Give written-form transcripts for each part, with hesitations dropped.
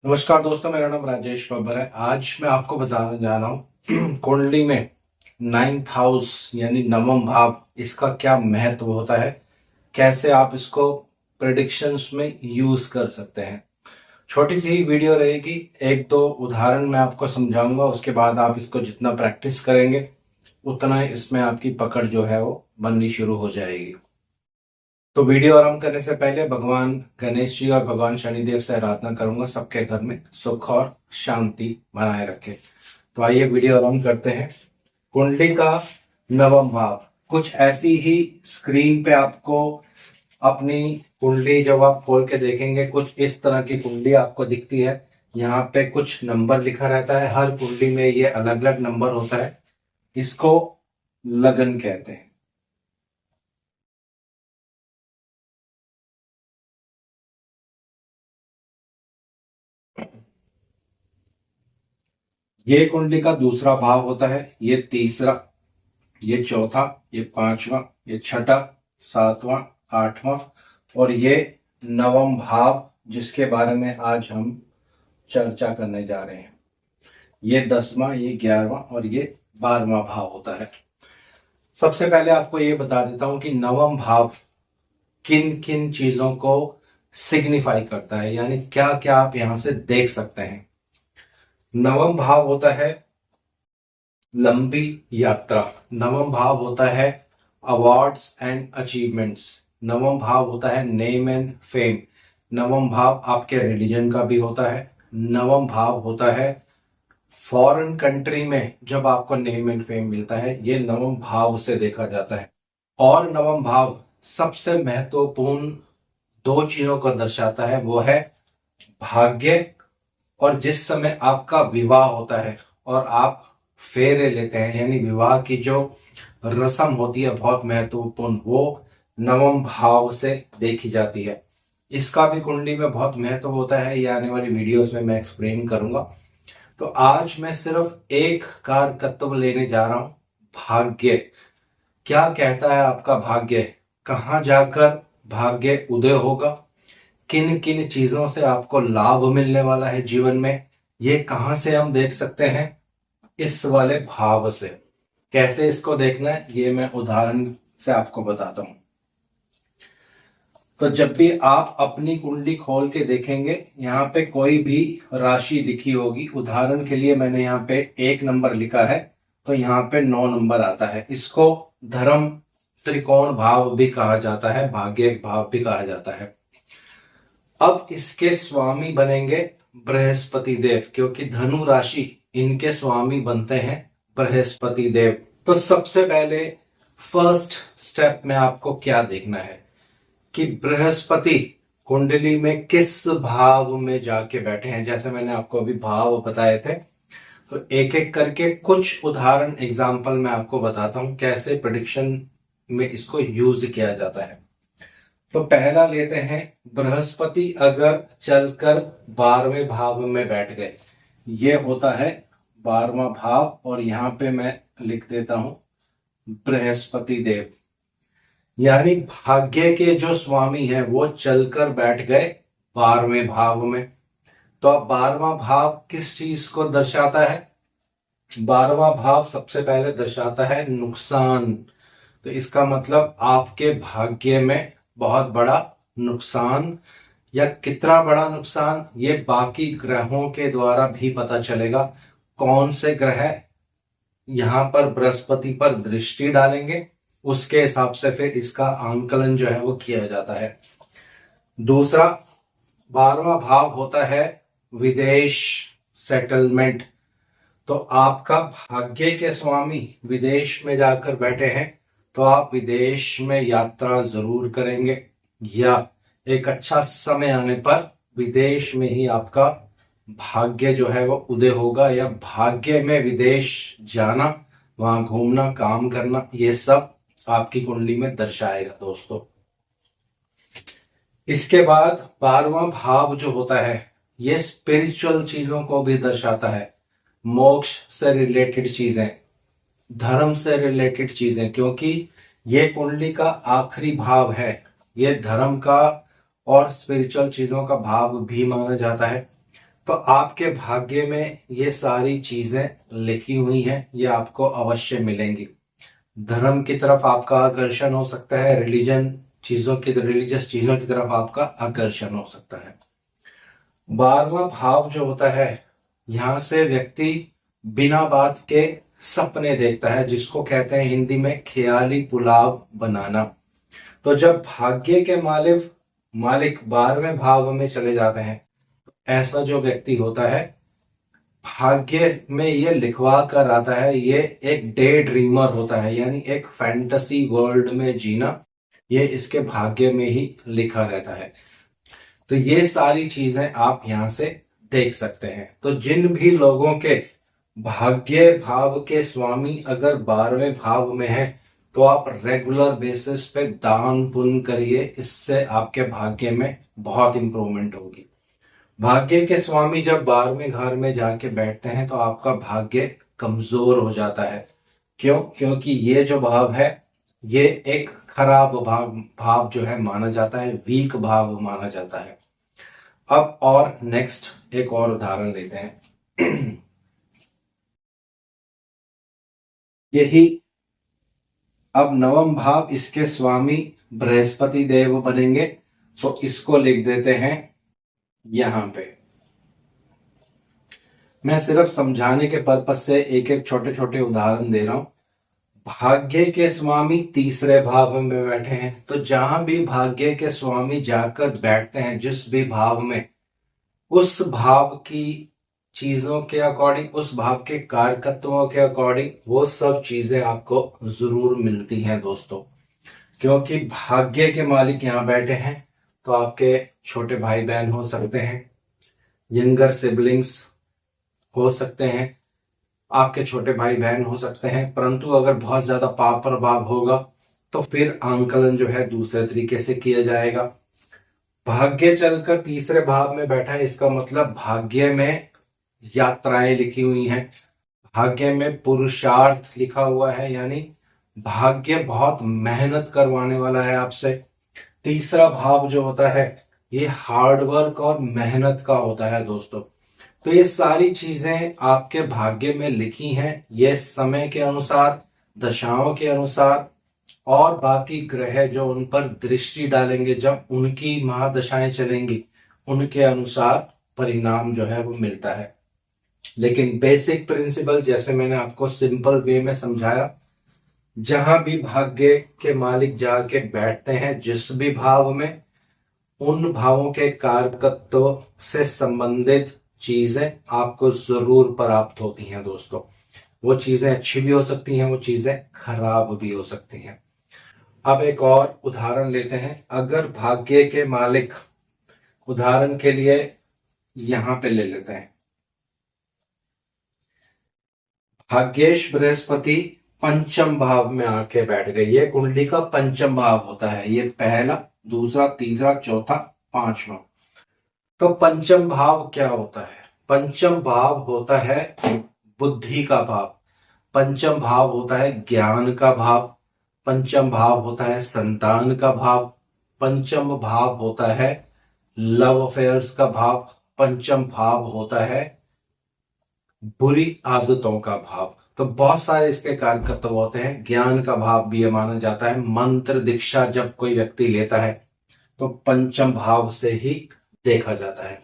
नमस्कार दोस्तों, मेरा नाम राजेश बब्बर है। आज मैं आपको बताने जा रहा हूँ कुंडली में नाइन्थ हाउस यानी नवम भाव, इसका क्या महत्व होता है, कैसे आप इसको प्रेडिक्शंस में यूज कर सकते हैं। छोटी सी ही वीडियो रहेगी, एक दो उदाहरण मैं आपको समझाऊंगा, उसके बाद आप इसको जितना प्रैक्टिस करेंगे उतना इसमें आपकी पकड़ जो है वो बननी शुरू हो जाएगी। तो वीडियो आरंभ करने से पहले भगवान गणेश जी और भगवान शनिदेव से आराधना करूंगा सबके घर में सुख और शांति बनाए रखे। तो आइए वीडियो आरंभ करते हैं। कुंडली का नवम भाव कुछ ऐसी ही स्क्रीन पे आपको अपनी कुंडली जब आप खोल के देखेंगे, कुछ इस तरह की कुंडली आपको दिखती है। यहाँ पे कुछ नंबर लिखा रहता है, हर कुंडली में ये अलग अलग नंबर होता है। इसको लगन कहते हैं। ये कुंडली का दूसरा भाव होता है, ये तीसरा, ये चौथा, ये पांचवा, ये छठा, सातवां, आठवां और ये नवम भाव, जिसके बारे में आज हम चर्चा करने जा रहे हैं। ये 10वां, ये 11वां और ये 12वां भाव होता है। सबसे पहले आपको ये बता देता हूं कि नवम भाव किन किन चीजों को सिग्निफाई करता है, यानी क्या क्या आप यहां से देख सकते हैं। नवम भाव होता है लंबी यात्रा। नवम भाव होता है अवार्ड्स एंड अचीवमेंट्स। नवम भाव होता है नेम एंड फेम। नवम भाव आपके रिलीजन का भी होता है। नवम भाव होता है फॉरेन कंट्री में जब आपको नेम एंड फेम मिलता है, ये नवम भाव से देखा जाता है। और नवम भाव सबसे महत्वपूर्ण दो चीजों को दर्शाता है, वो है भाग्य, और जिस समय आपका विवाह होता है और आप फेरे लेते हैं, यानी विवाह की जो रस्म होती है बहुत महत्वपूर्ण, वो नवम भाव से देखी जाती है। इसका भी कुंडली में बहुत महत्व होता है, ये आने वाली वीडियोस में मैं एक्सप्लेन करूंगा। तो आज मैं सिर्फ एक कारकत्व लेने जा रहा हूं, भाग्य। क्या कहता है आपका भाग्य, कहां जाकर भाग्य उदय होगा, किन किन चीजों से आपको लाभ मिलने वाला है जीवन में, ये कहां से हम देख सकते हैं, इस वाले भाव से। कैसे इसको देखना है ये मैं उदाहरण से आपको बताता हूं। तो जब भी आप अपनी कुंडली खोल के देखेंगे, यहाँ पे कोई भी राशि लिखी होगी, उदाहरण के लिए मैंने यहाँ पे 1 नंबर लिखा है, तो यहाँ पे 9 नंबर आता है। इसको धर्म त्रिकोण भाव भी कहा जाता है, भाग्य भाव भी कहा जाता है। अब इसके स्वामी बनेंगे बृहस्पति देव, क्योंकि धनु राशि इनके स्वामी बनते हैं बृहस्पति देव। तो सबसे पहले फर्स्ट स्टेप में आपको क्या देखना है कि बृहस्पति कुंडली में किस भाव में जाके बैठे हैं। जैसे मैंने आपको अभी भाव बताए थे, तो एक एक करके कुछ उदाहरण एग्जाम्पल मैं आपको बताता हूं कैसे प्रेडिक्शन में इसको यूज किया जाता है। तो पहला लेते हैं, बृहस्पति अगर चलकर 12वें भाव में बैठ गए, ये होता है 12वां भाव, और यहां पे मैं लिख देता हूं बृहस्पति देव, यानी भाग्य के जो स्वामी हैं वो चलकर बैठ गए 12वें भाव में। तो अब 12वां भाव किस चीज को दर्शाता है, 12वां भाव सबसे पहले दर्शाता है नुकसान। तो इसका मतलब आपके भाग्य में बहुत बड़ा नुकसान, या कितना बड़ा नुकसान ये बाकी ग्रहों के द्वारा भी पता चलेगा। कौन से ग्रह यहां पर बृहस्पति पर दृष्टि डालेंगे, उसके हिसाब से फिर इसका आंकलन जो है वो किया जाता है। दूसरा, 12वां भाव होता है विदेश सेटलमेंट। तो आपका भाग्य के स्वामी विदेश में जाकर बैठे हैं, तो आप विदेश में यात्रा जरूर करेंगे, या एक अच्छा समय आने पर विदेश में ही आपका भाग्य जो है वो उदय होगा, या भाग्य में विदेश जाना, वहां घूमना, काम करना, ये सब आपकी कुंडली में दर्शाएगा दोस्तों। इसके बाद 12वां भाव जो होता है ये स्पिरिचुअल चीजों को भी दर्शाता है, मोक्ष से रिलेटेड चीजें, धर्म से रिलेटेड चीजें, क्योंकि ये कुंडली का आखिरी भाव है। ये धर्म का और स्पिरिचुअल चीजों का भाव भी माना जाता है। तो आपके भाग्य में ये सारी चीजें लिखी हुई हैं, ये आपको अवश्य मिलेंगी। धर्म की तरफ आपका आकर्षण हो सकता है, रिलीजियस चीजों की तरफ आपका आकर्षण हो सकता है। 12वां भाव जो होता है, यहां से व्यक्ति बिना बात के सपने देखता है, जिसको कहते हैं हिंदी में ख्याली पुलाव बनाना। तो जब भाग्य के मालिक 12वें भाव में चले जाते हैं, ऐसा जो व्यक्ति होता है, भाग्य में ये लिखवा कर आता है, ये एक डे ड्रीमर होता है, यानी एक फैंटेसी वर्ल्ड में जीना, ये इसके भाग्य में ही लिखा रहता है। तो ये सारी चीजें आप यहां से देख सकते हैं। तो जिन भी लोगों के भाग्य भाव के स्वामी अगर 12वें भाव में है, तो आप रेगुलर बेसिस पे दान पुण्य करिए, इससे आपके भाग्य में बहुत इंप्रूवमेंट होगी। भाग्य के स्वामी जब 12वें घर में जाके बैठते हैं, तो आपका भाग्य कमजोर हो जाता है। क्यों? क्योंकि ये जो भाव है, ये एक खराब भाव जो है माना जाता है, वीक भाव माना जाता है। अब और नेक्स्ट एक और उदाहरण लेते हैं। यही अब 9वां भाव, इसके स्वामी बृहस्पति देव बनेंगे, तो इसको लिख देते हैं यहां पे। मैं सिर्फ समझाने के पर्पज से एक एक छोटे छोटे उदाहरण दे रहा हूं। भाग्य के स्वामी तीसरे भाव में बैठे हैं, तो जहां भी भाग्य के स्वामी जाकर बैठते हैं, जिस भी भाव में, उस भाव की चीजों के अकॉर्डिंग, उस भाव के कारकत्वों के अकॉर्डिंग वो सब चीजें आपको जरूर मिलती हैं दोस्तों। क्योंकि भाग्य के मालिक यहां बैठे हैं, तो आपके छोटे भाई बहन हो सकते हैं, यंगर सिबलिंग्स हो सकते हैं, आपके छोटे भाई बहन हो सकते हैं। परंतु अगर बहुत ज्यादा पाप प्रभाव होगा, तो फिर आंकलन जो है दूसरे तरीके से किया जाएगा। भाग्य चलकर तीसरे भाव में बैठा है, इसका मतलब भाग्य में यात्राएं लिखी हुई हैं, भाग्य में पुरुषार्थ लिखा हुआ है, यानी भाग्य बहुत मेहनत करवाने वाला है आपसे। तीसरा भाव जो होता है, ये हार्डवर्क और मेहनत का होता है दोस्तों। तो ये सारी चीजें आपके भाग्य में लिखी हैं, ये समय के अनुसार, दशाओं के अनुसार, और बाकी ग्रह जो उन पर दृष्टि डालेंगे, जब उनकी महादशाएं चलेंगी, उनके अनुसार परिणाम जो है वो मिलता है। लेकिन बेसिक प्रिंसिपल, जैसे मैंने आपको सिंपल वे में समझाया, जहां भी भाग्य के मालिक जाके बैठते हैं जिस भी भाव में, उन भावों के कारकत्व से संबंधित चीजें आपको जरूर प्राप्त होती हैं दोस्तों। वो चीजें अच्छी भी हो सकती हैं, वो चीजें खराब भी हो सकती हैं। अब एक और उदाहरण लेते हैं। अगर भाग्य के मालिक, उदाहरण के लिए यहां पे ले लेते हैं, भाग्येश बृहस्पति पंचम भाव में आके बैठ गए। ये कुंडली का पंचम भाव होता है, ये पहला, दूसरा, तीसरा, चौथा, पांचवा। तो पंचम भाव क्या होता है? पंचम भाव होता है बुद्धि का भाव, पंचम भाव होता है ज्ञान का भाव, पंचम भाव होता है संतान का भाव, पंचम भाव होता है लव अफेयर्स का भाव, पंचम भाव होता है बुरी आदतों का भाव। तो बहुत सारे इसके कारकत्व होते हैं। ज्ञान का भाव भी ये माना जाता है। मंत्र दीक्षा जब कोई व्यक्ति लेता है, तो पंचम भाव से ही देखा जाता है।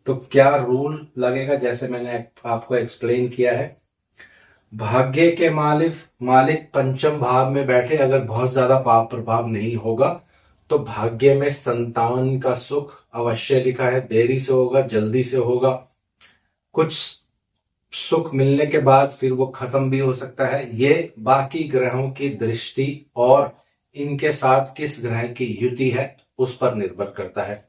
तो क्या रूल लगेगा, जैसे मैंने आपको एक्सप्लेन किया है, भाग्य के मालिक पंचम भाव में बैठे, अगर बहुत ज्यादा पाप प्रभाव नहीं होगा, तो भाग्य में संतान का सुख अवश्य लिखा है। देरी से होगा, जल्दी से होगा, कुछ सुख मिलने के बाद फिर वो खत्म भी हो सकता है। ये बाकी ग्रहों की दृष्टि और इनके साथ किस ग्रह की युति है, उस पर निर्भर करता है।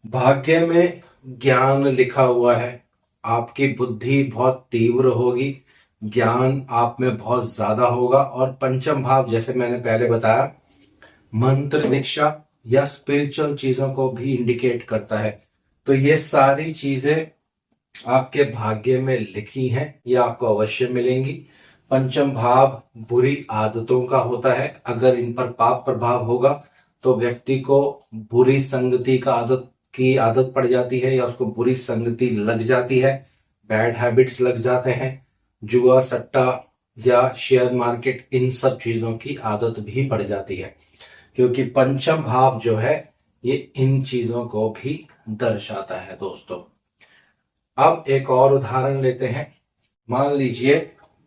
भाग्य में ज्ञान लिखा हुआ है, आपकी बुद्धि बहुत तीव्र होगी, ज्ञान आप में बहुत ज्यादा होगा। और पंचम भाव, जैसे मैंने पहले बताया, मंत्र दीक्षा या स्पिरिचुअल चीजों को भी इंडिकेट करता है। तो ये सारी चीजें आपके भाग्य में लिखी हैं, ये आपको अवश्य मिलेंगी। पंचम भाव बुरी आदतों का होता है, अगर इन पर पाप प्रभाव होगा, तो व्यक्ति को बुरी संगति का आदत की आदत पड़ जाती है या उसको बुरी संगति लग जाती है, बैड हैबिट्स लग जाते हैं, जुआ सट्टा या शेयर मार्केट, इन सब चीजों की आदत भी पड़ जाती है, क्योंकि पंचम भाव जो है ये इन चीजों को भी दर्शाता है दोस्तों। अब एक और उदाहरण लेते हैं। मान लीजिए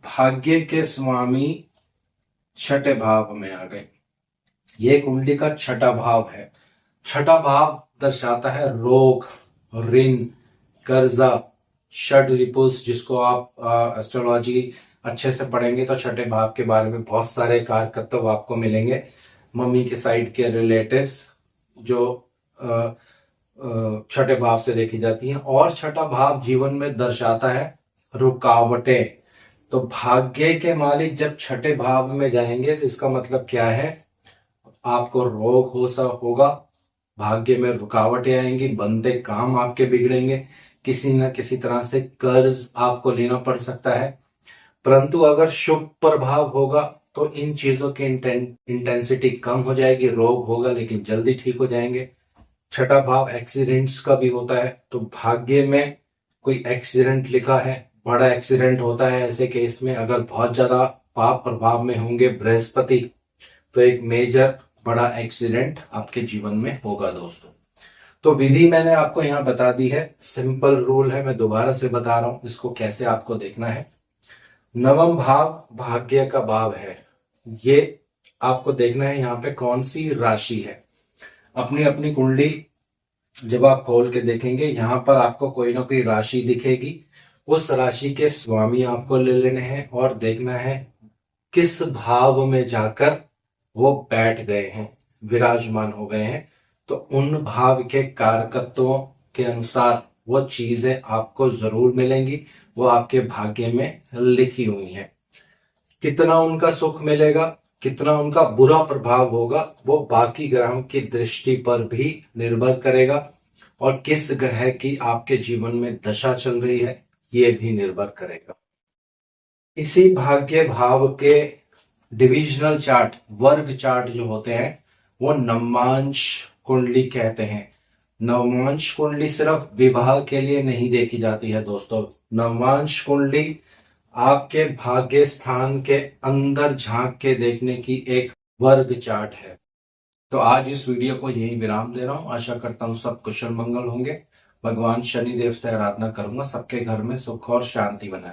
भाग्य के स्वामी छठे भाव में आ गए। ये कुंडली का छठा भाव है। छठा भाव दर्शाता है रोग, ऋण, कर्जा, षड रिपुस, जिसको आप एस्ट्रोलॉजी अच्छे से पढ़ेंगे तो छठे भाव के बारे में बहुत सारे कारकत्व आपको मिलेंगे। मम्मी के साइड के रिलेटिव्स जो छठे भाव से देखी जाती हैं। और छठा भाव जीवन में दर्शाता है रुकावटें। तो भाग्य के मालिक जब छठे भाव में जाएंगे तो इसका मतलब क्या है, आपको रोग होगा, भाग्य में रुकावटें आएंगी, बनते काम आपके बिगड़ेंगे, किसी न किसी तरह से कर्ज आपको लेना पड़ सकता है। परंतु अगर शुभ प्रभाव होगा तो इन चीजों की इंटेंसिटी कम हो जाएगी, रोग होगा लेकिन जल्दी ठीक हो जाएंगे। छठा भाव एक्सीडेंट्स का भी होता है, तो भाग्य में कोई एक्सीडेंट लिखा है, बड़ा एक्सीडेंट होता है ऐसे केस में। अगर बहुत ज्यादा पाप प्रभाव में होंगे बृहस्पति तो एक मेजर बड़ा एक्सीडेंट आपके जीवन में होगा दोस्तों। तो विधि मैंने आपको यहाँ बता दी है, सिंपल रूल है, मैं दोबारा से बता रहा हूं इसको कैसे आपको देखना है। नवम भाव भाग्य का भाव है, ये आपको देखना है यहाँ पे कौन सी राशि है। अपनी अपनी कुंडली जब आप खोल के देखेंगे यहाँ पर आपको कोई ना कोई राशि दिखेगी, उस राशि के स्वामी आपको ले लेने हैं और देखना है किस भाव में जाकर वो बैठ गए हैं, विराजमान हो गए हैं। तो उन भाव के कारकत्वों के अनुसार वो चीजें आपको जरूर मिलेंगी, वो आपके भाग्य में लिखी हुई हैं। कितना उनका सुख मिलेगा, कितना उनका बुरा प्रभाव होगा, वो बाकी ग्रहों की दृष्टि पर भी निर्भर करेगा, और किस ग्रह की आपके जीवन में दशा चल रही है ये भी निर्भर करेगा। इसी भाग्य भाव के डिविजनल चार्ट, वर्ग चार्ट जो होते हैं वो नवमांश कुंडली कहते हैं। नवमांश कुंडली सिर्फ विवाह के लिए नहीं देखी जाती है दोस्तों। नवमांश कुंडली आपके भाग्य स्थान के अंदर झांक के देखने की एक वर्ग चार्ट है। तो आज इस वीडियो को यही विराम दे रहा हूं। आशा करता हूं सब कुशल मंगल होंगे। भगवान शनिदेव से आराधना करूंगा सबके घर में सुख और शांति बनाए।